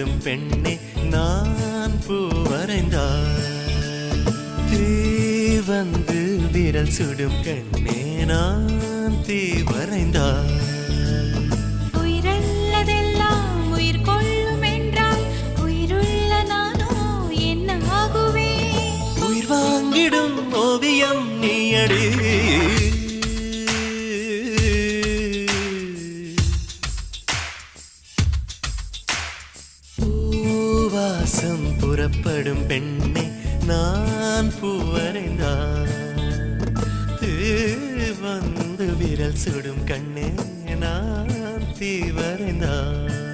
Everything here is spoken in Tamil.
புறப்படும் பெண்ணே நான் பூ வரைந்தார். தீ வந்து விரல் சுடும் கண்ணே நான் தீ வரைந்தார். உயிரல்லதெல்லாம் உயிர் கொள்ளும் என்றால் உயிருள்ள நானோ என்ன ஆகுவேன்? உயிர் வாங்கிடும் ஓவியம் நீயடி. பூவாசம் புறப்படும் பெண்ணே நான் பூ வரைந்தார். வந்து விரல் சுடும் கண்ணே நான் தீ வரைந்தார்.